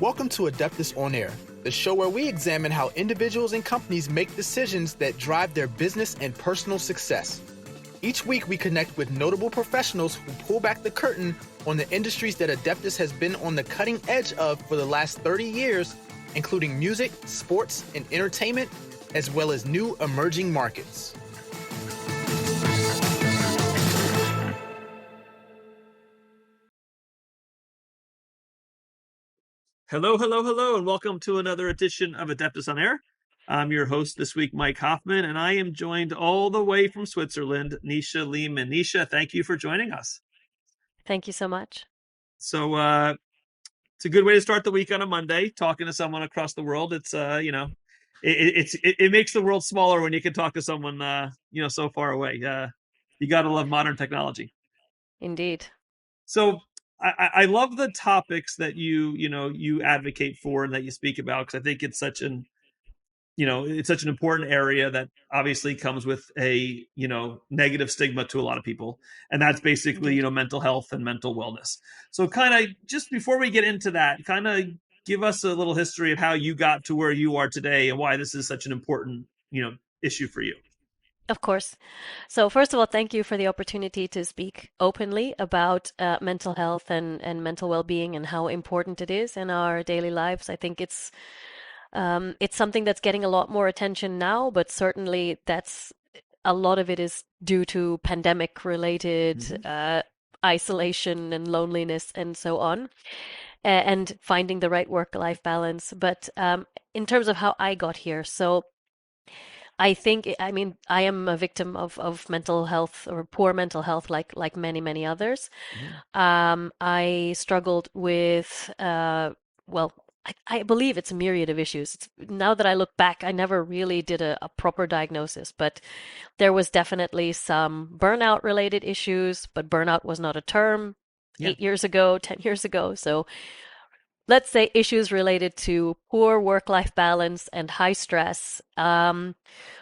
Welcome to Adeptus On-Air, the show where we examine how individuals and companies make decisions that drive their business and personal success. Each week, we connect with notable professionals who pull back the curtain on the industries that Adeptus has been on the cutting edge of for the last 30 years, including music, sports, and entertainment, as well as new emerging markets. Hello, and welcome to another edition of Adeptus On-Air. I'm your host this week, Mike Hoffman, and I am joined all the way from Switzerland, Nisha Lehman. Nisha, thank you for joining us. Thank you so much. So it's a good way to start the week on a Monday, talking to someone across the world. It's it makes the world smaller when you can talk to someone so far away. You got to love modern technology. Indeed. So I love the topics that you advocate for and that you speak about, because I think it's such an important area that obviously comes with a negative stigma to a lot of people, and that's basically Indeed. Mental health and mental wellness. So kind of just before we get into that, kind of give us a little history of how you got to where you are today and why this is such an important issue for you. Of course. So first of all, thank you for the opportunity to speak openly about mental health and mental well-being and how important it is in our daily lives. I think it's something that's getting a lot more attention now, but certainly a lot of it is due to pandemic-related isolation and loneliness and so on, and finding the right work-life balance. But in terms of how I got here, so I am a victim of mental health or poor mental health, like many others. I struggled with, I believe it's a myriad of issues. Now that I look back, I never really did a proper diagnosis, but there was definitely some burnout related issues, but burnout was not a term 8 years ago, 10 years ago. So let's say issues related to poor work-life balance and high stress,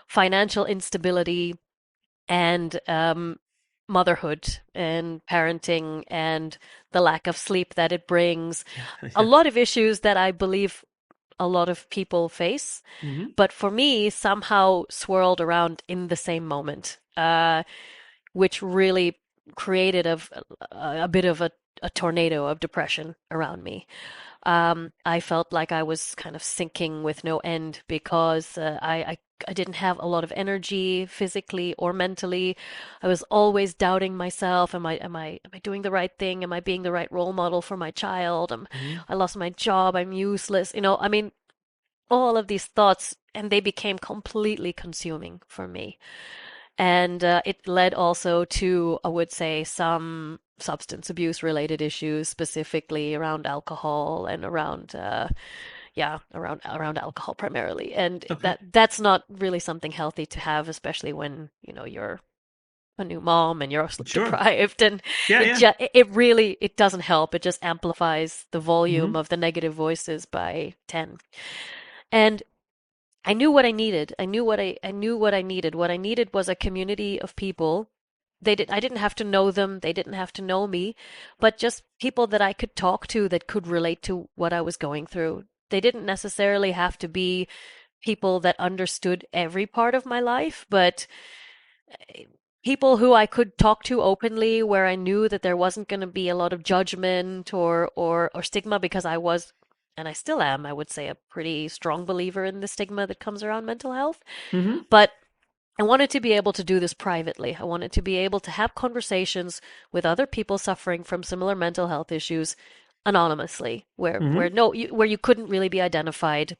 financial instability, and motherhood and parenting and the lack of sleep that it brings. A lot of issues that I believe a lot of people face, but for me, somehow swirled around in the same moment, which really created a bit of a tornado of depression around me. I felt like I was kind of sinking with no end because I didn't have a lot of energy physically or mentally. I was always doubting myself. Am I doing the right thing? Am I being the right role model for my child? I lost my job. I'm useless. All of these thoughts, and they became completely consuming for me. And it led also to, I would say, some substance abuse related issues, specifically around alcohol and around alcohol primarily. And that's not really something healthy to have, especially when you're a new mom and you're sleep deprived, and it doesn't help. It just amplifies the volume of the negative voices by 10. And I knew what I needed. I knew what I needed. What I needed was a community of people. I didn't have to know them. They didn't have to know me, but just people that I could talk to that could relate to what I was going through. They didn't necessarily have to be people that understood every part of my life, but people who I could talk to openly, where I knew that there wasn't going to be a lot of judgment or stigma, because I was, and I still am, I would say, a pretty strong believer in the stigma that comes around mental health. But I wanted to be able to do this privately. I wanted to be able to have conversations with other people suffering from similar mental health issues anonymously, where you couldn't really be identified,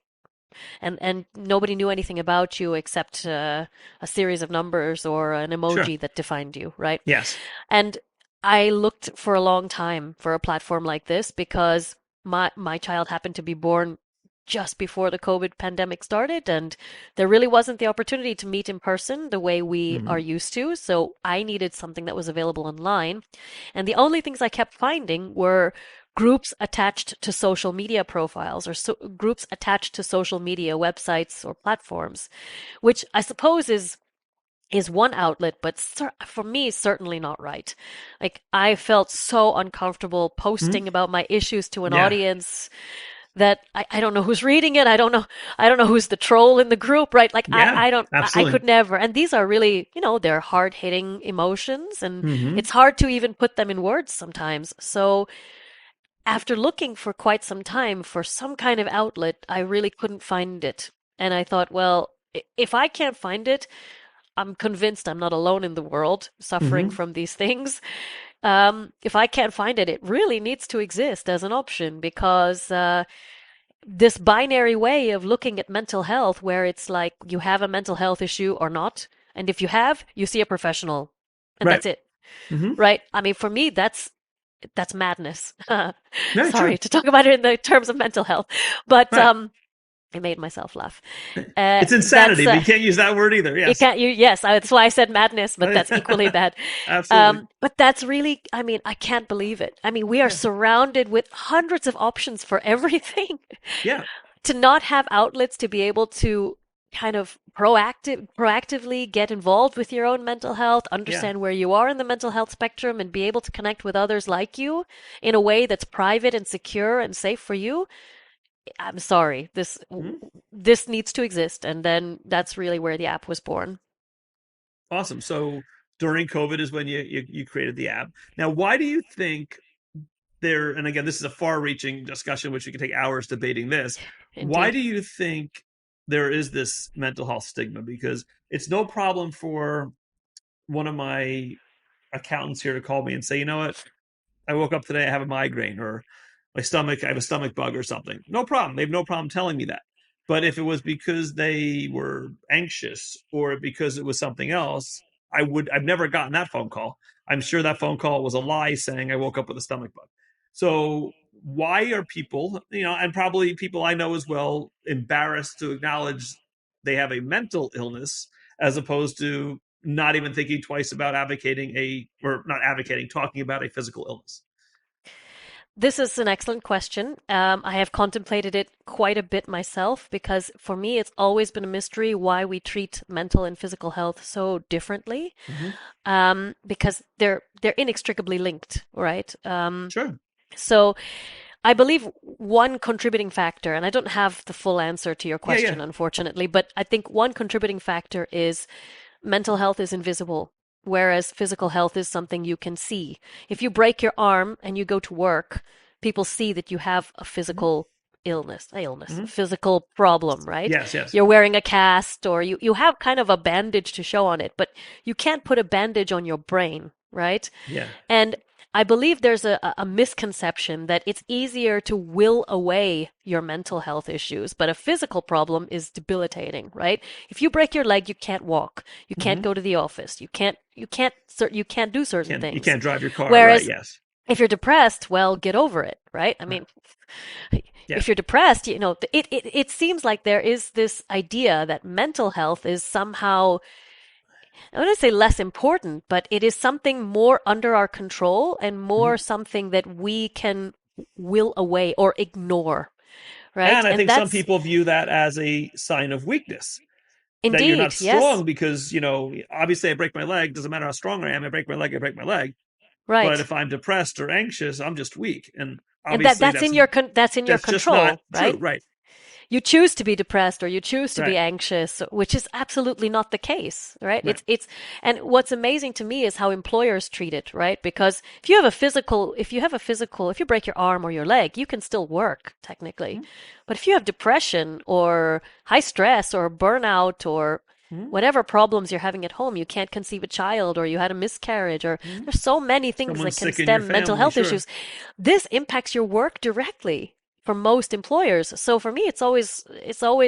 and nobody knew anything about you except a series of numbers or an emoji that defined you, right? Yes. And I looked for a long time for a platform like this because my child happened to be born just before the COVID pandemic started, and there really wasn't the opportunity to meet in person the way we are used to. So I needed something that was available online. And the only things I kept finding were groups attached to social media profiles, or groups attached to social media websites or platforms, which I suppose is one outlet, but for me, certainly not right. Like, I felt so uncomfortable posting about my issues to an audience that I don't know who's reading it. I don't know who's the troll in the group, right? Like Yeah, I absolutely. could never. And these are really, they're hard-hitting emotions, and Hmm. it's hard to even put them in words sometimes. So after looking for quite some time for some kind of outlet, I really couldn't find it. And I thought, well, if I can't find it, I'm convinced I'm not alone in the world suffering Hmm. from these things. If I can't find it, it really needs to exist as an option because this binary way of looking at mental health, where it's like you have a mental health issue or not, and if you have, you see a professional, and Right. that's it, Hmm. right? I mean, for me, that's madness. Very true. Sorry to talk about it in the terms of mental health, but Right. I made myself laugh. It's insanity, That's but you can't use that word either. you Yes. can't you yes, that's why I said madness, but that's equally bad. Absolutely. But that's really, I mean, I can't believe it. I mean, we are Yeah. surrounded with hundreds of options for everything. Yeah. To not have outlets to be able to kind of proactively get involved with your own mental health, Yeah. understand where you are in the mental health spectrum, and be able to connect with others like you in a way that's private and secure and safe for you. I'm sorry, Mhm. this needs to exist, and then that's really where the app was born. Awesome. So during COVID is when you created the app. Now, why do you think there? And again, this is a far-reaching discussion, which we could take hours debating this. Why Indeed. do you think there is this mental health stigma? Because it's no problem for one of my accountants here to call me and say, you know what, I woke up today, I have a migraine, or I have a stomach bug or something. No problem. They have no problem telling me that. But if it was because they were anxious or because it was something else, I've never gotten that phone call. I'm sure that phone call was a lie saying I woke up with a stomach bug. So why are people, and probably people I know as well, embarrassed to acknowledge they have a mental illness as opposed to not even thinking twice about talking about a physical illness? This is an excellent question. I have contemplated it quite a bit myself because for me, it's always been a mystery why we treat mental and physical health so differently. Mm-hmm. Because they're inextricably linked, right? Sure. So I believe one contributing factor, and I don't have the full answer to your Yeah, yeah. question, unfortunately, but I think one contributing factor is mental health is invisible, whereas physical health is something you can see. If you break your arm and you go to work, people see that you have a Mm-hmm. physical a Mm-hmm. physical problem, right? Yes, yes. You're wearing a cast or you have kind of a bandage to show on it, but you can't put a bandage on your brain, right? Yeah. And I believe there's a misconception that it's easier to will away your mental health issues, but a physical problem is debilitating, right? If you break your leg, you can't walk, you can't Mm-hmm. go to the office, you can't do certain You things. can't drive your car, right? Whereas Yes. if you're depressed, well, get over it, right? I Right. mean, Yeah. if you're depressed, it seems like there is this idea that mental health is somehow, I wouldn't say less important, but it is something more under our control and Mm-hmm. more something that we can will away or ignore, right? And I And think some that's people view that as a sign of weakness, that you're not indeed, yes, strong because, obviously I break my leg. Doesn't matter how strong I am. I break my leg. I break my leg. But right. if I'm depressed or anxious, I'm just weak. And And obviously that's in your that's just not control, true. right? Right. You choose to be depressed or you choose to be Right. anxious, which is absolutely not the case, right? Right. And what's amazing to me is how employers treat it, right? Because if you break your arm or your leg, you can still work technically. But if you have depression or high stress or burnout or Mm-hmm. whatever problems you're having at home, you can't conceive a child or you had a miscarriage or Mm-hmm. there's so many things that Someone's can sick in your stem mental family, health sure. issues. This impacts your work directly for most employers. So for me, it's always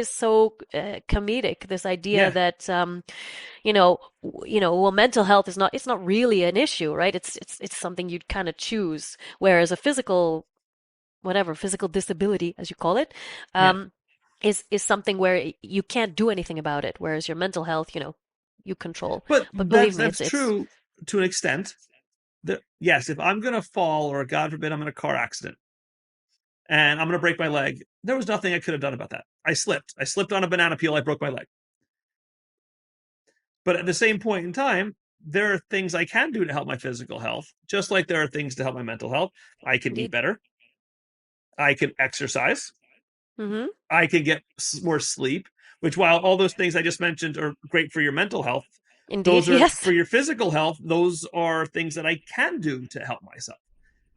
so comedic. This idea Yeah. that well, mental health is not, it's not really an issue, right? It's something you'd kind of choose, whereas a physical disability, as you call it, Yeah. is something where you can't do anything about it. Whereas your mental health, you control. But But believe me, that's it's true to an extent. Yes, if I'm going to fall or God forbid I'm in a car accident and I'm going to break my leg, there was nothing I could have done about that. I slipped. I slipped on a banana peel. I broke my leg. But at the same point in time, there are things I can do to help my physical health, just like there are things to help my mental health. I can eat indeed better. I can exercise. Mm-hmm. I can get more sleep, which while all those things I just mentioned are great for your mental health, Indeed. those are Yes. for your physical health. Those are things that I can do to help myself.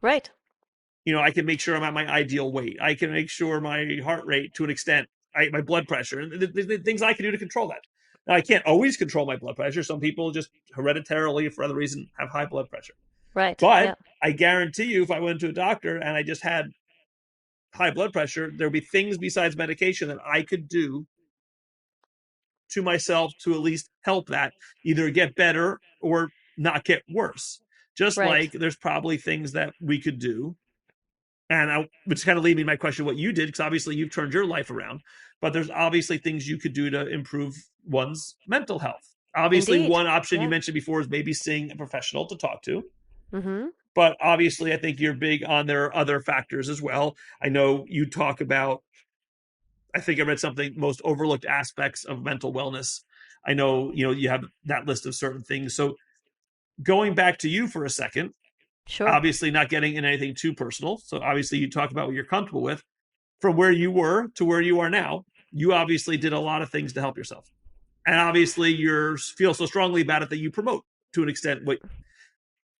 Right. I can make sure I'm at my ideal weight. I can make sure my heart rate to an extent, my blood pressure, and the things I can do to control that. Now, I can't always control my blood pressure. Some people just hereditarily, for other reason, have high blood pressure. Right. But Yeah. I guarantee you, if I went to a doctor and I just had high blood pressure, there would be things besides medication that I could do to myself to at least help that either get better or not get worse. Just Right. like there's probably things that we could do. Which kind of lead me to my question, what you did, because obviously you've turned your life around, but there's obviously things you could do to improve one's mental health. Obviously, Indeed. one option you Yeah. mentioned before is maybe seeing a professional to talk to. Mm-hmm. But obviously, I think you're big on there are other factors as well. I know you talk about, I think I read something, most overlooked aspects of mental wellness. I know, you have that list of certain things. So going back to you for a second, Sure. obviously not getting in anything too personal. So obviously you talk about what you're comfortable with. From where you were to where you are now, you obviously did a lot of things to help yourself. And obviously you feel so strongly about it that you promote to an extent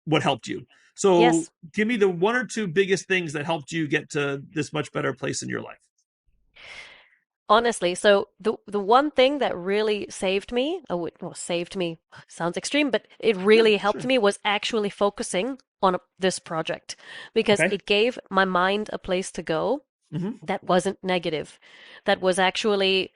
what helped you. So Yes. give me the one or two biggest things that helped you get to this much better place in your life. Honestly, so the one thing that really saved me, saved me sounds extreme, but it Yeah, really helped sure. me was actually focusing on this project because Okay. it gave my mind a place to go Mm-hmm. that wasn't negative, that was actually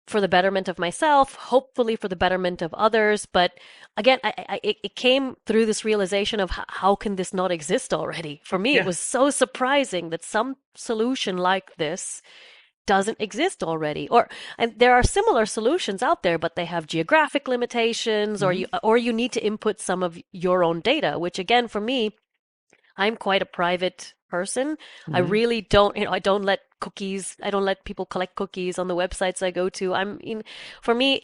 for the betterment of myself, hopefully for the betterment of others. But again, it came through this realization of how can this not exist already? For me, it Yeah. was so surprising that some solution like this doesn't exist already, and there are similar solutions out there, but they have geographic limitations, Mm-hmm. or you need to input some of your own data, which again for me, I'm quite a private person. I Mm-hmm. really don't, I don't let people collect cookies on the websites I go to. For me,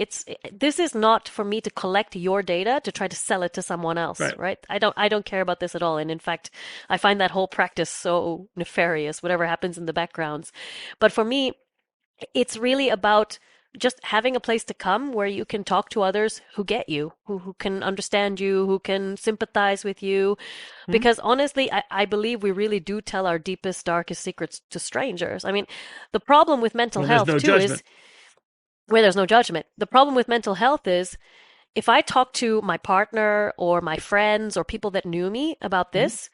this is not for me to collect your data to try to sell it to someone else, Right. right? I don't care about this at all. And in fact, I find that whole practice so nefarious, whatever happens in the backgrounds. But for me, it's really about just having a place to come where you can talk to others who get you, who can understand you, who can sympathize with you. Mm-hmm. Because honestly, I believe we really do tell our deepest, darkest secrets to strangers. I mean, the problem with mental When there's health no too judgment. is where there's no judgment. The problem with mental health is if I talk to my partner or my friends or people that knew me about Mm-hmm. this,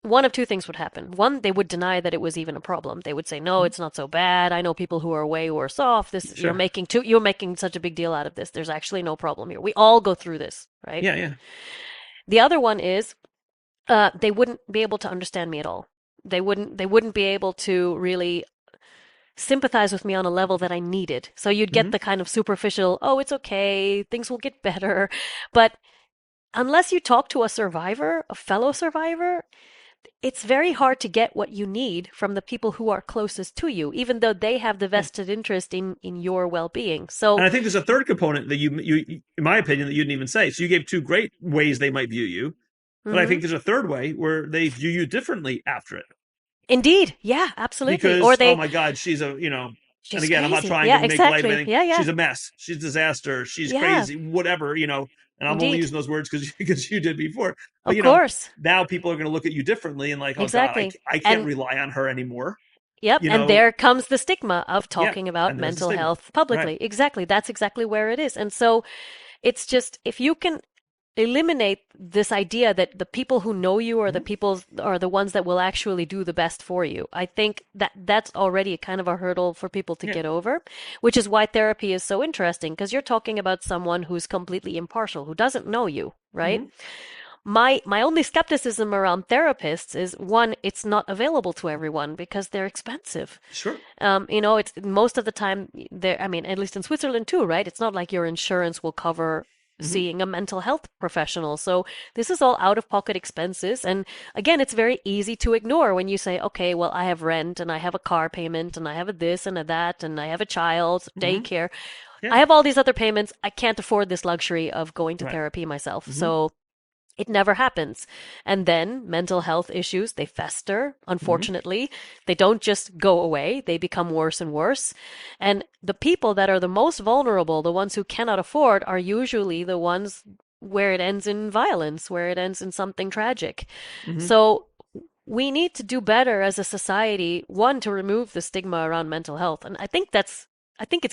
one of two things would happen. One, they would deny that it was even a problem. They would say, "No, Mm-hmm. it's not so bad. I know people who are way worse off. Sure. You're making such a big deal out of this. There's actually no problem here. We all go through this, right?" Yeah. Yeah. The other one is they wouldn't be able to understand me at all. They wouldn't be able to really sympathize with me on a level that I needed. So you'd Mm-hmm. get the kind of superficial, "Oh, it's okay. Things will get better." But unless you talk to a survivor, a fellow survivor, it's very hard to get what you need from the people who are closest to you, even though they have the Yeah. vested interest in your well-being. And So, I think there's a third component that in my opinion, that you didn't even say. So you gave two great ways they might view you, but I mhm. think there's a third way where they view you differently after it. Indeed, yeah, absolutely. Or Because, oh they, my God, and she's again, I'm not crazy. trying to Yeah, make light of exactly. anything. Yeah, yeah, She's a mess. She's a disaster. She's yeah. crazy. Whatever. And I'm only Indeed, using those words because you did before. But of course, now people are going to look at you differently and like, oh God, exactly. I can't And rely on her anymore. yep, You and know, there comes the stigma of yeah. talking about And there's the mental stigma. health Right. publicly. Exactly. That's exactly where it is. And so it's just if you can eliminate this idea that the people who know you are the Mm-hmm. people are the ones that will actually do the best for you. I think that that's already kind of a hurdle for people to Yeah. get over, which is why therapy is so interesting because you're talking about someone who's completely impartial, who doesn't know you, right? Mm-hmm. My only skepticism around therapists is one, it's not available to everyone because they're expensive. Sure. It's most of the time there. I mean, at least in Switzerland too, right? It's not like your insurance will cover Mm-hmm. seeing a mental health professional. So this is all out of pocket expenses. And again, it's very easy to ignore when you say, okay, well, I have rent and I have a car payment and I have a this and a that and I have a child, Mm-hmm. daycare. Yeah. I have all these other payments. I can't afford this luxury of going to Right. therapy myself. Mm-hmm. So It never happens. And then mental health issues, they fester, unfortunately. They don't just go away, they become worse and worse. And the people that are the most vulnerable, the ones who cannot afford, are usually the ones where it ends in violence, where it ends in something tragic. So we need to do better as a society, one, to remove the stigma around mental health. And I think it's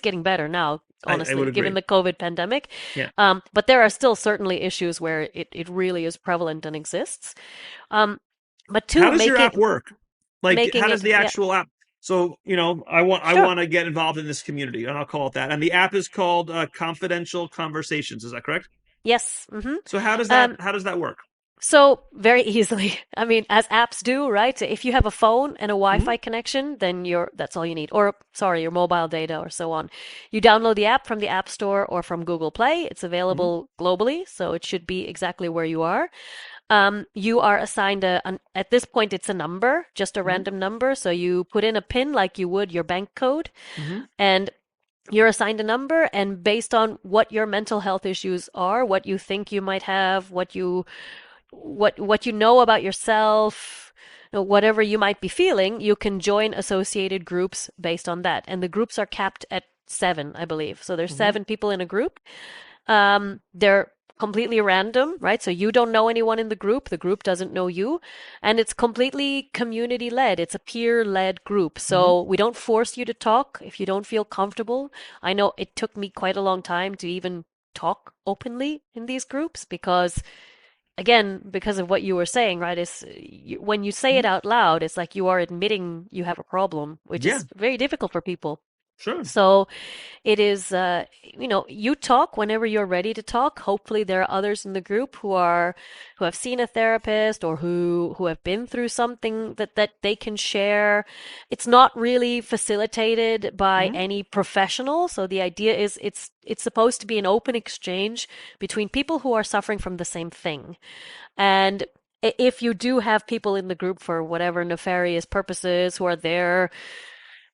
getting better now, I honestly, would given agree. the COVID pandemic. Yeah. But there are still certainly issues where it really is prevalent and exists. But How two, does your app work? Like, how making does it, the yeah, actual app? So, I sure. want to get involved in this community, and I'll call it that. And the app is called Confidential Conversations. Is that correct? Yes. So Um, how does that work? So very easily. I mean, as apps do, right? So if you have a phone and a Hmm. Wi-Fi connection, then that's all you need. Or sorry, your mobile data or so on. You download the app from the App Store or from Google Play. It's Hmm. available globally, so it should be exactly where you are. You are assigned at this point it's a number, just a Hmm. random number. So you put in a PIN like you would your bank code, Hmm. and you're assigned a number, and based on what your mental health issues are, what you think you might have, what you know about yourself, whatever you might be feeling, you can join associated groups based on that. And the groups are capped at 7, I believe. So there's Hmm. 7 people in a group. They're completely random, right? So you don't know anyone in the group doesn't know you, and it's completely community led. It's a peer led group. Hmm. So we don't force you to talk if you don't feel comfortable. I know it took me quite a long time to even talk openly in these groups because again, because of what you were saying, right? When you say it Hmm. out loud, it's like you are admitting you have a problem, which Yeah, is very difficult for people. sure. So it is, you talk whenever you're ready to talk. Hopefully, there are others in the group who have seen a therapist or who have been through something that they can share. It's not really facilitated by Hmm. any professional. So the idea is it's supposed to be an open exchange between people who are suffering from the same thing. And if you do have people in the group for whatever nefarious purposes who are there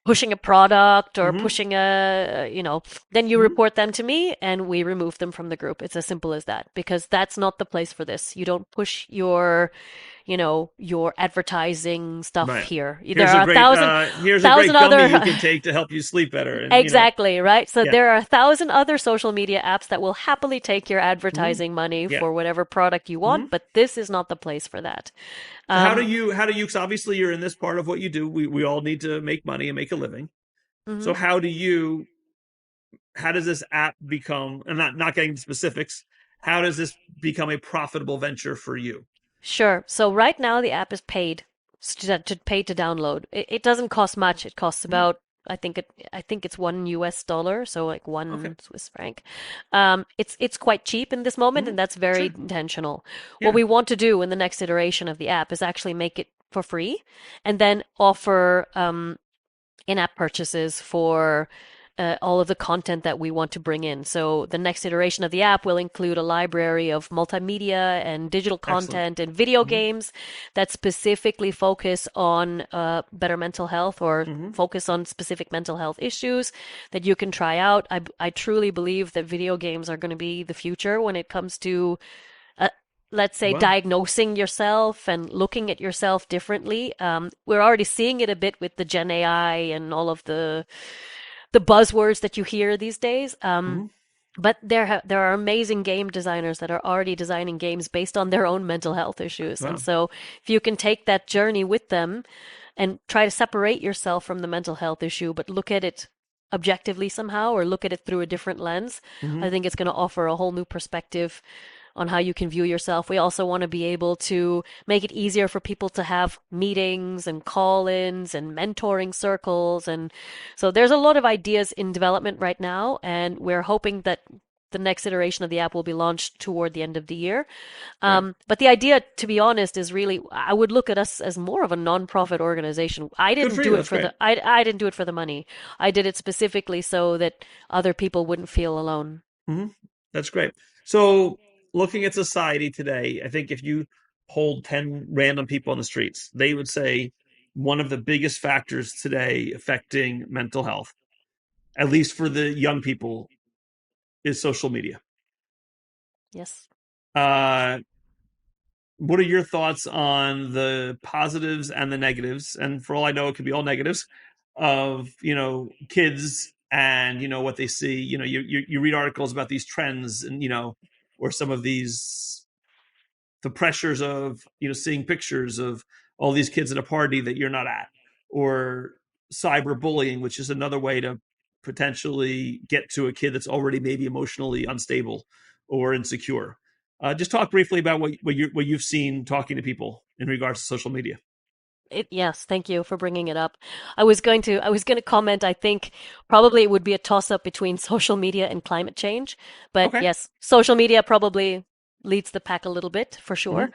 pushing a product or Hmm. pushing then you Hmm. report them to me and we remove them from the group. It's as simple as that because that's not the place for this. You don't push your advertising stuff Right. here. There are a Here's a thousand great gummy you other can take to help you sleep better, and exactly, right? So yeah. there are a thousand other social media apps that will happily take your Hmm. advertising money Yeah. for whatever product you Hmm. want, but this is not the place for that. So Um, how do you? Because obviously you're in this part of what you do. We all need to make money and make a living. So mhm. how does this app become? And not getting into specifics. How does this become a profitable venture for you? Sure. So right now the app is paid to pay to download. It doesn't cost much. It costs Hmm. about I think it's $1, so like Okay. 1 Swiss franc. It's quite cheap in this moment, Hmm. and that's very Sure. intentional. What Yeah. we want to do in the next iteration of the app is actually make it for free, and then offer in-app purchases for all of the content that we want to bring in. So the next iteration of the app will include a library of multimedia and digital Excellent. content and video Hmm. games that specifically focus on better mental health or Hmm. focus on specific mental health issues that you can try out. I truly believe that video games are going to be the future when it comes to uh, let's say Wow. diagnosing yourself and looking at yourself differently. We're already seeing it a bit with the Gen AI and all of the buzzwords that you hear these days. Hmm. But there are amazing game designers that are already designing games based on their own mental health issues. And Wow. so if you can take that journey with them and try to separate yourself from the mental health issue, but look at it objectively somehow or look at it through a different lens, Hmm. I think it's going to offer a whole new perspective on how you can view yourself. We also want to be able to make it easier for people to have meetings and call-ins and mentoring circles. And so there's a lot of ideas in development right now, and we're hoping that the next iteration of the app will be launched toward the end of the year. Right. But the idea, to be honest, is really I would look at us as more of a non-profit organization. I Good didn't for you. do it That's for great. the I didn't do it for the money. I did it specifically so that other people wouldn't feel alone. Hmm. That's great. So, looking at society today, I think if you polled 10 random people on the streets, they would say one of the biggest factors today affecting mental health, at least for the young people, is social media. Yes. Uh, what are your thoughts on the positives and the negatives? And for all I know, it could be all negatives of, kids and, what they see. You read articles about these trends and, or some of these, the pressures of, seeing pictures of all these kids at a party that you're not at, or cyberbullying, which is another way to potentially get to a kid that's already maybe emotionally unstable or insecure. Just talk briefly about what you've seen talking to people in regards to social media. Yes, thank you for bringing it up. I was going to comment, I think probably it would be a toss up between social media and climate change, but Okay. yes, social media probably leads the pack a little bit for Mm-hmm.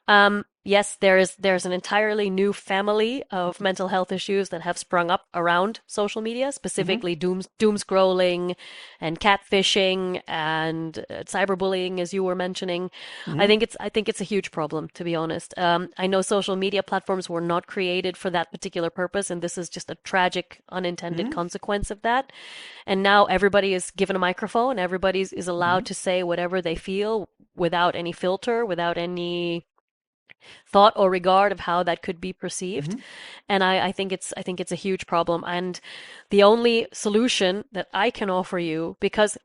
sure. Yes, there's an entirely new family of mental health issues that have sprung up around social media, Mm-hmm. specifically doom scrolling and catfishing and cyberbullying, as you were mentioning. Mm-hmm. I think it's a huge problem, to be honest. I know social media platforms were not created for that particular purpose, and this is just a tragic unintended Mm-hmm. consequence of that. And now everybody is given a microphone. Everybody is allowed to say whatever they feel without any filter, without any thought or regard of how that could be perceived. Mm-hmm. And I think it's a huge problem. And the only solution that I can offer you, because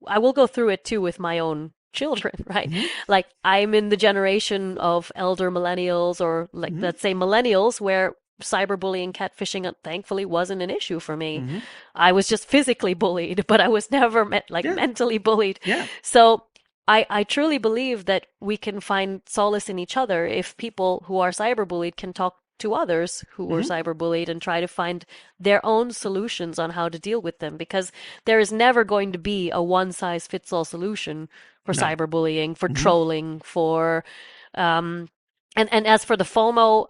I will go through it too with my own children, right? Mm-hmm. Like I'm in the generation of elder millennials, or like Mm-hmm. let's say millennials, where cyberbullying, catfishing, thankfully wasn't an issue for me. Mm-hmm. I was just physically bullied, but I was never Yeah. mentally bullied. Yeah. So I truly believe that we can find solace in each other if people who are cyberbullied can talk to others who were Mm-hmm. cyberbullied and try to find their own solutions on how to deal with them, because there is never going to be a one size fits all solution for No. cyberbullying, for Mm-hmm. trolling, for um and as for the FOMO,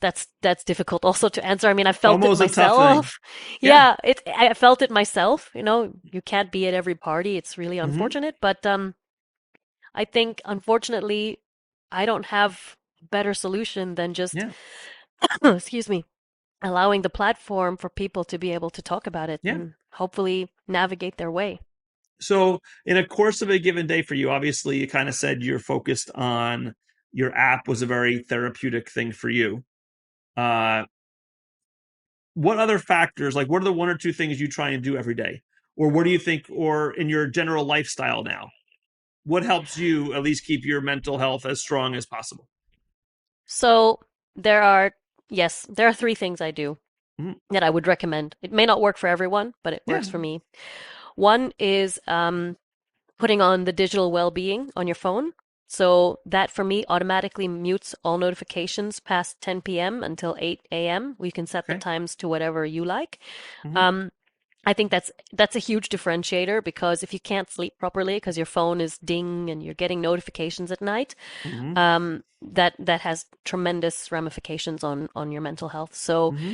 that's difficult also to answer. I mean, I felt FOMO it is a tough thing. myself. Yeah. Yeah, I felt it myself. You know, you can't be at every party. It's really Mm-hmm. unfortunate, but I think unfortunately I don't have better solution than just Yeah. excuse me, allowing the platform for people to be able to talk about it Yeah. and hopefully navigate their way. So, in a course of a given day for you, obviously, you kind of said you're focused on your app was a very therapeutic thing for you. Uh, what other factors, like what are the one or two things you try and do every day? Or what do you think, or in your general lifestyle now, what helps you at least keep your mental health as strong as possible? So there are, yes, there are three things I do Mhm. that I would recommend. It may not work for everyone, but it Yeah. works for me. One is putting on the digital well-being on your phone. So that for me automatically mutes all notifications past 10 p.m. until 8 a.m. We can set the Okay. times to whatever you like. Hmm. Um, I think that's a huge differentiator, because if you can't sleep properly because your phone is ding and you're getting notifications at night, Hmm. that has tremendous ramifications on your mental health. So Hmm.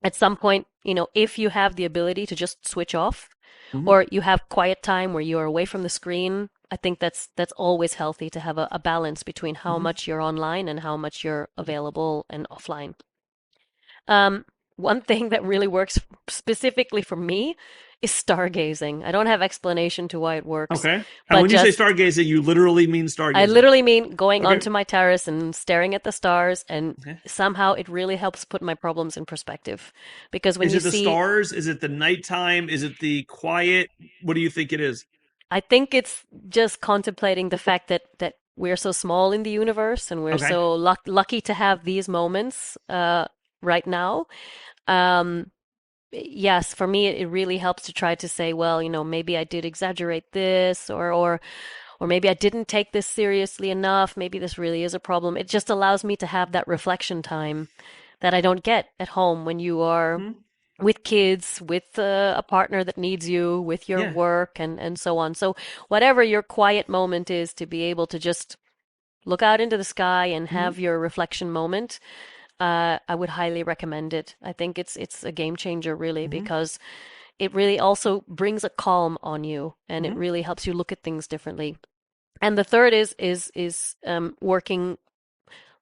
at some point, you know, if you have the ability to just switch off, Hmm. or you have quiet time where you're away from the screen, I think that's always healthy to have a balance between how Hmm. much you're online and how much you're available and offline. Um, One thing that really works specifically for me is stargazing. I don't have explanation to why it works, Okay. And but when you say just stargazing, you literally mean I stargazing. literally mean going Okay. onto my terrace and staring at the stars, and Okay. somehow it really helps put my problems in perspective. Because when Is you it the see, stars? Is it the nighttime? Is it the quiet? What do you think it is? I think it's just contemplating the fact that we're so small in the universe, and we're Okay. so lucky to have these moments right now. Um, yes, for me, it really helps to try to say, well, you know, maybe I did exaggerate this, or maybe I didn't take this seriously enough. Maybe this really is a problem. It just allows me to have that reflection time that I don't get at home when you are Hmm. with kids, with a partner that needs you, with your Yeah. work, and so on. So whatever your quiet moment is, to be able to just look out into the sky and Hmm. have your reflection moment, I would highly recommend it. I think it's a game changer, really, Hmm. because it really also brings a calm on you, and it Hmm. really helps you look at things differently. And the third is working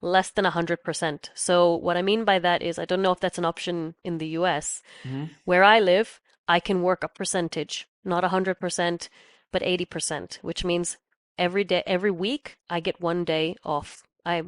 less than 100%. So what I mean by that is, I don't know if that's an option in the US. Hmm. Where I live, I can work a percentage, not 100%, but 80%, which means every day, every week, I get 1 day off. I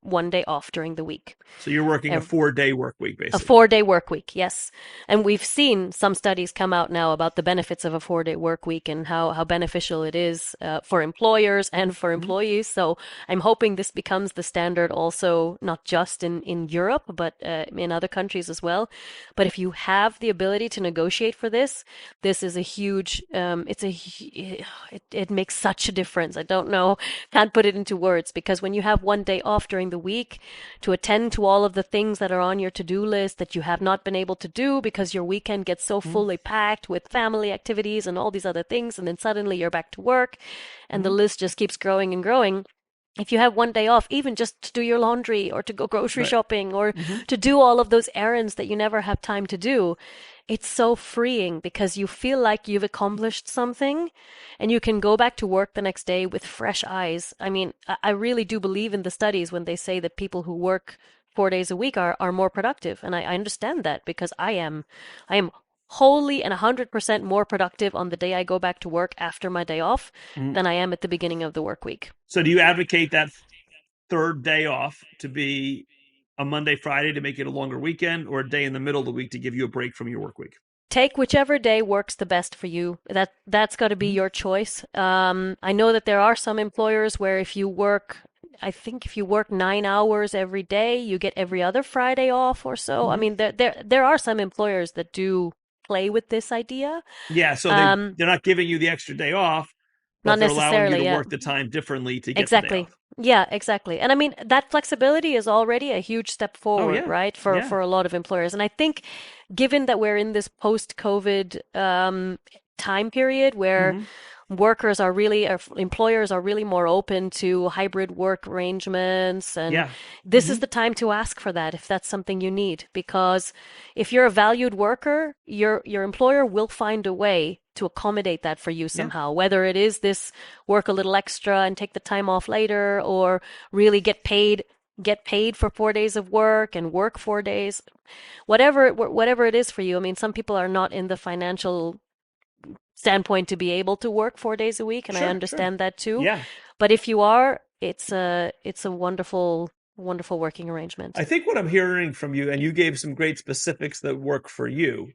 1 day off during the week. So you're working a 4-day work week, A basically. 4 day work week, yes. And we've seen some studies come out now about the benefits of a 4 day work week and how beneficial it is for employers and for employees. So I'm hoping this becomes the standard also, not just in Europe, but in other countries as well. But if you have the ability to negotiate for this, this is a huge, it makes such a difference. I don't know, can't put it into words, because when you have 1 day off during the week to attend to all of the things that are on your to-do list that you have not been able to do because your weekend gets so fully packed with family activities and all these other things, and then suddenly you're back to work and the list just keeps growing and growing. If you have 1 day off, even just to do your laundry or to go grocery shopping or to do all of those errands that you never have time to do, it's so freeing because you feel like you've accomplished something and you can go back to work the next day with fresh eyes. I mean, I really do believe in the studies when they say that people who work 4 days a week are more productive. And I understand that because I am wholly and 100% more productive on the day I go back to work after my day off than I am at the beginning of the work week. So do you advocate that third day off to be a Monday, Friday to make it a longer weekend, or a day in the middle of the week to give you a break from your work week? Take whichever day works the best for you. That's got to be your choice. I know that there are some employers where I think if you work 9 hours every day, you get every other Friday off or so. I mean, there are some employers that do play with this idea. Yeah, so they're not giving you the extra day off, but Not they're allowing you necessarily, to yeah. work the time differently to get the day Exactly. off. Yeah, exactly. And I mean, that flexibility is already a huge step forward, yeah. right? Yeah. For a lot of employers. And I think given that we're in this post-COVID time period where workers are really, or employers are really more open to hybrid work arrangements, and Yeah. this is the time to ask for that if that's something you need. Because if you're a valued worker, your employer will find a way to accommodate that for you somehow, whether it is this work a little extra and take the time off later, or really get paid for 4 days of work and work 4 days, whatever it is for you. I mean, some people are not in the financial standpoint to be able to work 4 days a week, and I understand that too. Yeah. But if you are, it's a wonderful working arrangement. I think what I'm hearing from you, and you gave some great specifics that work for you,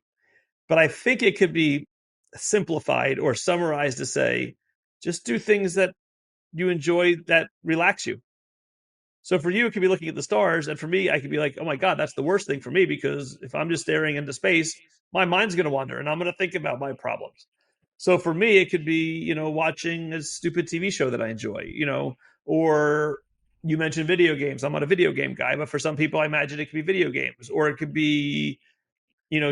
but I think it could be simplified or summarized to say, just do things that you enjoy that relax you. So for you, it could be looking at the stars. And for me, I could be like, oh my God, that's the worst thing for me, because if I'm just staring into space, my mind's going to wander and I'm going to think about my problems. So for me, it could be, watching a stupid TV show that I enjoy, or you mentioned video games. I'm not a video game guy, but for some people, I imagine it could be video games, or it could be,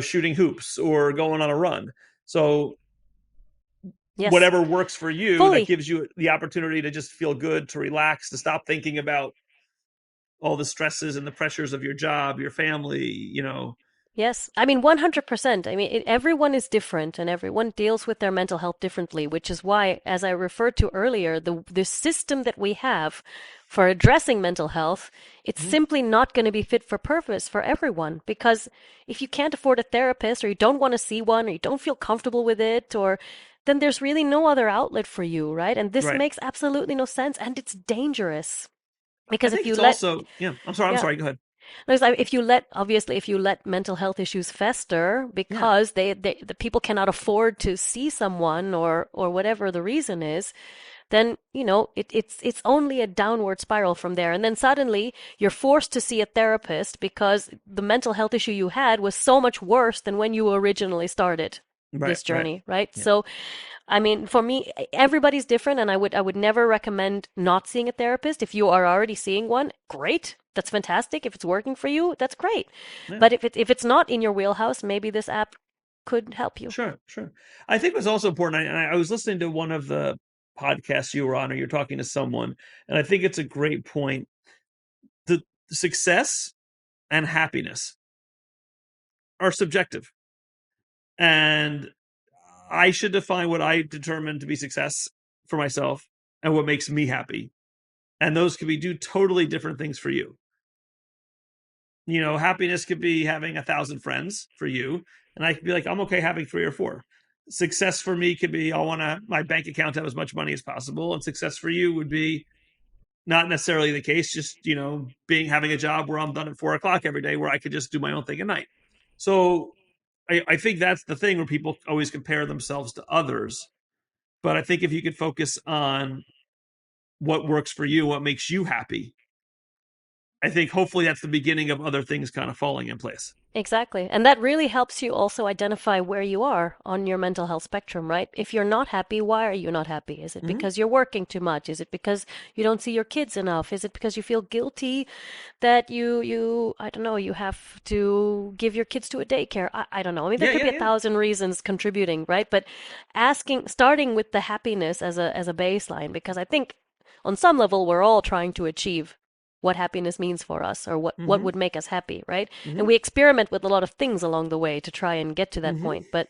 shooting hoops or going on a run. So whatever works for you, that gives you the opportunity to just feel good, to relax, to stop thinking about all the stresses and the pressures of your job, your family, Yes, I mean 100%. I mean, everyone is different and everyone deals with their mental health differently, which is why, as I referred to earlier, the system that we have for addressing mental health, it's simply not going to be fit for purpose for everyone. Because if you can't afford a therapist, or you don't want to see one, or you don't feel comfortable with it, or then there's really no other outlet for you, right? And this makes absolutely no sense, and it's dangerous. Because if you let, I'm sorry, go ahead. no, it's like if you let mental health issues fester because the people cannot afford to see someone, or whatever the reason is, then it's only a downward spiral from there. And then suddenly you're forced to see a therapist because the mental health issue you had was so much worse than when you originally started this journey, right? Yeah. So I mean, for me, everybody's different, and I would never recommend not seeing a therapist. If you are already seeing one, great. That's fantastic. If it's working for you, that's great. Yeah. But if it's not in your wheelhouse, maybe this app could help you. Sure. I think what's also important, I was listening to one of the podcasts you were on, or you're talking to someone, and I think it's a great point. The success and happiness are subjective. And I should define what I determine to be success for myself and what makes me happy. And those could be totally different things for you. Happiness could be having 1,000 friends for you. And I could be like, I'm okay having 3 or 4. success for me could be I want to my bank account to have as much money as possible, and success for you would be not necessarily the case. Just having a job where I'm done at 4 o'clock every day, where I could just do my own thing at night. So I think that's the thing where people always compare themselves to others. But I think if you could focus on what works for you, what makes you happy, I think hopefully that's the beginning of other things kind of falling in place. Exactly. And that really helps you also identify where you are on your mental health spectrum, right? If you're not happy, why are you not happy? Is it Mm-hmm. because you're working too much? Is it because you don't see your kids enough? Is it because you feel guilty that I don't know, you have to give your kids to a daycare? I don't know. I mean, there Yeah, could yeah, be a yeah. thousand reasons contributing, right? But starting with the happiness as a baseline, because I think on some level we're all trying to achieve what happiness means for us, or what Mm-hmm. would make us happy, right? And Mm-hmm. we experiment with a lot of things along the way to try and get to that Mm-hmm. point. But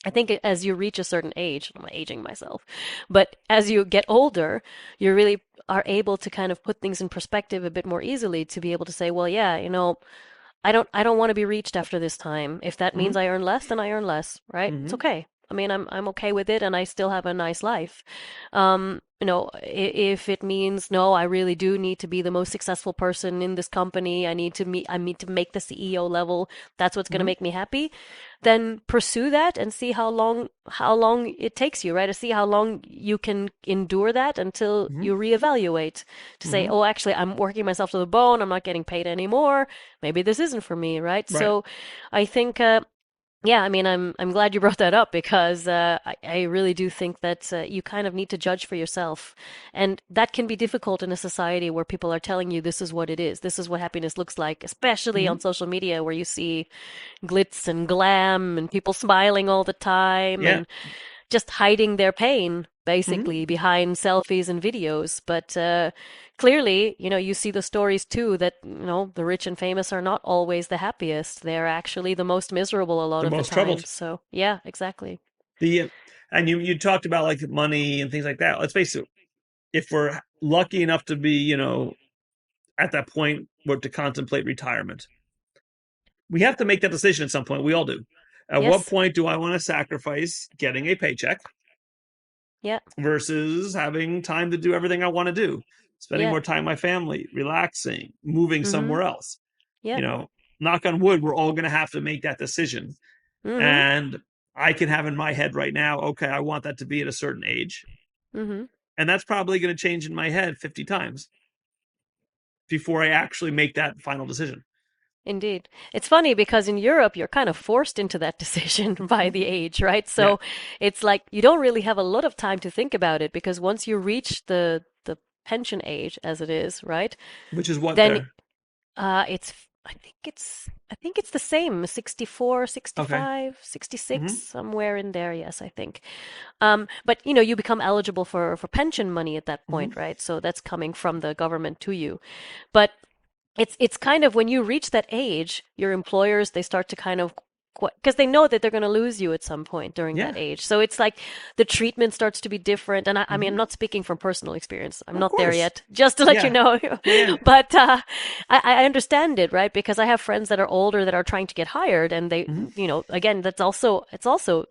I think as you reach a certain age, I'm aging myself, but as you get older, you really are able to kind of put things in perspective a bit more easily, to be able to say, well, yeah, I don't want to be reached after this time. If that means Mm-hmm. I earn less, then I earn less, right? It's Mm-hmm. okay. I mean, I'm okay with it, and I still have a nice life. If it means no, I really do need to be the most successful person in this company. I need to make the CEO level. That's what's going to Mm-hmm. make me happy. Then pursue that and see how long it takes you, right? To see how long you can endure that until Mm-hmm. you reevaluate, to say, Mm-hmm. oh, actually, I'm working myself to the bone. I'm not getting paid anymore. Maybe this isn't for me, right? Right. So I think, yeah, I mean, I'm glad you brought that up, because I really do think that you kind of need to judge for yourself, and that can be difficult in a society where people are telling you this is what it is, this is what happiness looks like, especially Mm-hmm. on social media, where you see glitz and glam and people smiling all the time Yeah. and just hiding their pain Mm-hmm. basically behind selfies and videos. But clearly, you see the stories too, that the rich and famous are not always the happiest. They're actually the most miserable a lot The of the most time. troubled. So yeah, exactly. The and you talked about like money and things like that. Let's face it, if we're lucky enough to be, at that point where to contemplate retirement, we have to make that decision at some point. We all do. At what Yes. point do I want to sacrifice getting a paycheck Yeah. versus having time to do everything I want to do, spending Yeah. more time with my family, relaxing, moving Mhm. somewhere else? Yeah. You know, knock on wood, we're all going to have to make that decision. Mhm. And I can have in my head right now, okay, I want that to be at a certain age. Mhm. And that's probably going to change in my head 50 times before I actually make that final decision. Indeed. It's funny because in Europe, you're kind of forced into that decision by Mm-hmm. the age, right? Yeah. So it's like you don't really have a lot of time to think about it, because once you reach the pension age, as it is, right? Which is what Then there. it's I think it's the same, 64, Okay. 65, 66, Mm-hmm. somewhere in there, yes, I think. But you become eligible for pension money at that Mm-hmm. point, right? So that's coming from the government to you. But it's kind of, when you reach that age, your employers, they start to kind of, because they know that they're going to lose you at some point during that Yeah. age. So it's like the treatment starts to be different. And I mean, I'm Mm-hmm. not speaking from personal experience. I'm Of not there course. yet, just to let you Yeah. know. Yeah. Yeah. But I understand it, right? Because I have friends that are older that are trying to get hired, and they, Mm-hmm. again, it's also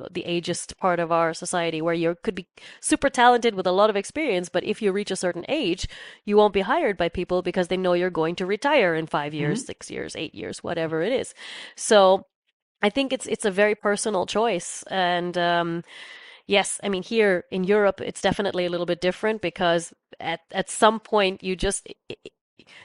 the ageist part of our society, where you could be super talented with a lot of experience, but if you reach a certain age, you won't be hired by people because they know you're going to retire in 5 years, Mm-hmm. 6 years, 8 years, whatever it is. So I think it's a very personal choice. And yes, I mean, here in Europe, it's definitely a little bit different, because at some point you just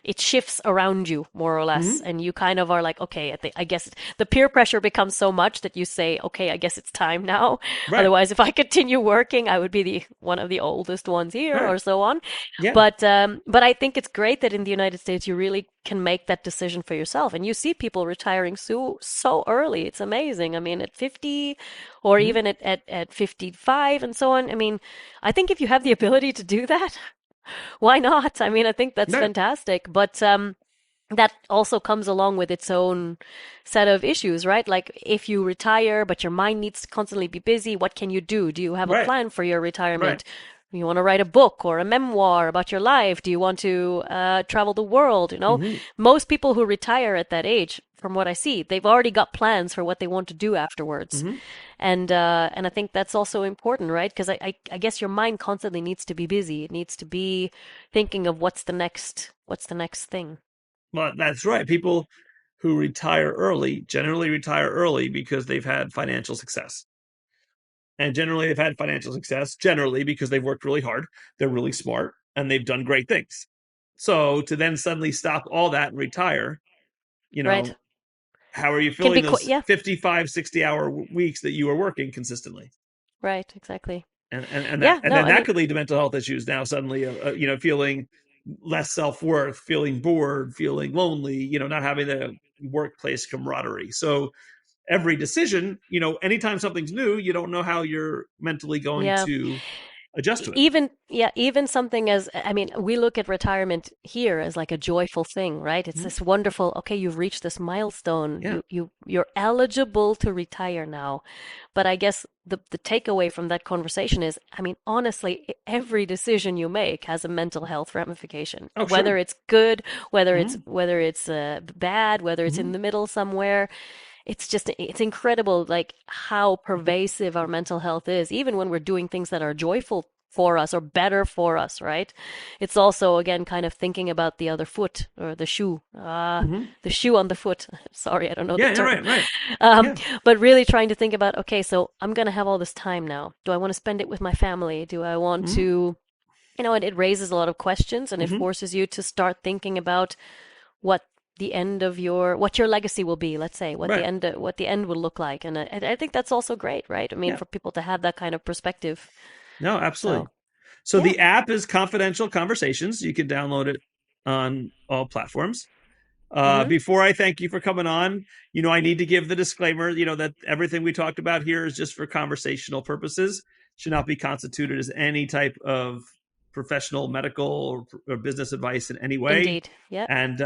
it shifts around you, more or less, Mm-hmm. and you kind of are like, okay, I guess the peer pressure becomes so much that you say, okay, I guess it's time now. Right. Otherwise, if I continue working, I would be the one of the oldest ones here, Right. or so on. Yeah. But I think it's great that in the United States you really can make that decision for yourself, and you see people retiring so early. It's amazing. I mean, at 50, or Mm-hmm. even at 55, and so on. I mean, I think if you have the ability to do that, why not? I mean, I think that's Right. fantastic. But that also comes along with its own set of issues, right? Like, if you retire, but your mind needs to constantly be busy, what can you do? Do you have a Right. plan for your Right. retirement? you want to write a book or a memoir about your life? Do you want to travel the world? Most people who retire at that age, from what I see, they've already got plans for what they want to do afterwards. And I think that's also important, right? Because I guess your mind constantly needs to be busy. It needs to be thinking of what's the next thing. Well, that's right. People who retire early generally retire early because they've had financial success. And generally they've had financial success generally because they've worked really hard, they're really smart, and they've done great things. So to then suddenly stop all that and retire, Right. how are you Can be feeling those yeah. 55, 60-hour weeks that you are working consistently? Right, exactly. And Yeah, then that could lead to mental health issues now suddenly, feeling less self-worth, feeling bored, feeling lonely, not having the workplace camaraderie. So every decision, anytime something's new, you don't know how you're mentally going yeah. to adjust to it. Even something as, I mean, we look at retirement here as like a joyful thing, right? It's this wonderful, okay, you've reached this milestone. Yeah. You're eligible to retire now. But I guess the takeaway from that conversation is, I mean, honestly, every decision you make has a mental health ramification. Oh, Whether sure. it's good, whether Mhm. it's bad, whether it's in the middle somewhere. It's incredible, like how pervasive our mental health is, even when we're doing things that are joyful for us or better for us, right? It's also, again, kind of thinking about the other foot or the shoe, the shoe on the foot. Sorry, I don't know the Yeah, term. right. Um, Yeah. but really trying to think about, okay, so I'm going to have all this time now. Do I want to spend it with my family? Do I want Mhm. to, it raises a lot of questions, and it Mhm. forces you to start thinking about what what your legacy will be, let's say, Right. what the end will look like. And I think that's also great, right? I mean, Yeah. for people to have that kind of perspective. No, So absolutely. So yeah. the app is Confidential Conversations. You can download it on all platforms. Mm-hmm. Before I thank you for coming on, I need to give the disclaimer, that everything we talked about here is just for conversational purposes, should not be constituted as any type of professional, medical, or business advice in any way. Indeed. Yeah. And,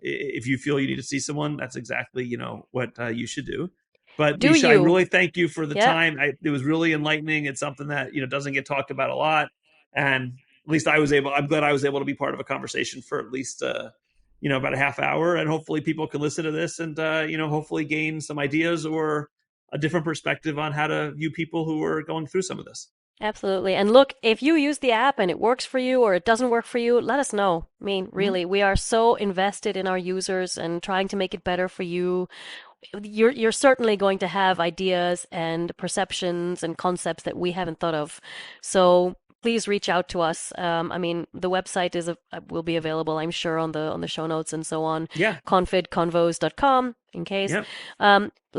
if you feel you need to see someone, that's exactly, what you should do. But Do Nisha, I you? really thank you for the Yeah. time. It was really enlightening. It's something that, doesn't get talked about a lot. And at least I'm glad I was able to be part of a conversation for at least, about a half hour, and hopefully people can listen to this and, hopefully gain some ideas or a different perspective on how to view people who are going through some of this. Absolutely. And look, if you use the app and it works for you or it doesn't work for you, let us know. I mean, really, we are so invested in our users and trying to make it better for you. You're certainly going to have ideas and perceptions and concepts that we haven't thought of. So please reach out to us. I mean, the website will be available, I'm sure, on the show notes and so on. Yeah. confidconvos.com in case. Yeah.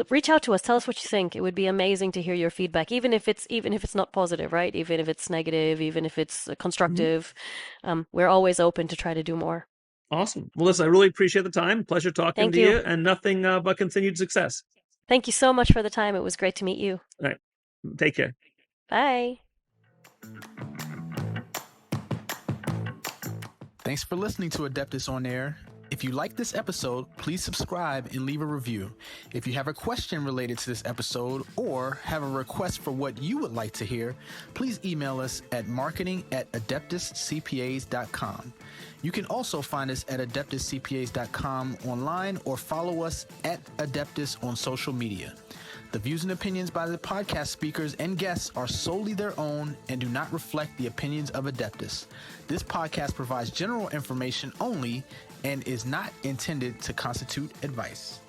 Reach out to us. Tell us what you think. It would be amazing to hear your feedback, even if it's not positive, right? Even if it's negative, even if it's constructive. We're always open to try to do more. Awesome. Well, listen, I really appreciate the time. Pleasure talking Thank to you. you, and nothing but continued success. Thank you so much for the time. It was great to meet you. All right. Take care. Bye. Thanks for listening to Adeptus On-Air. If you like this episode, please subscribe and leave a review. If you have a question related to this episode or have a request for what you would like to hear, please email us at marketing@adeptuscpas.com. You can also find us at adeptuscpas.com online or follow us at Adeptus on social media. The views and opinions by the podcast speakers and guests are solely their own and do not reflect the opinions of Adeptus. This podcast provides general information only and is not intended to constitute advice.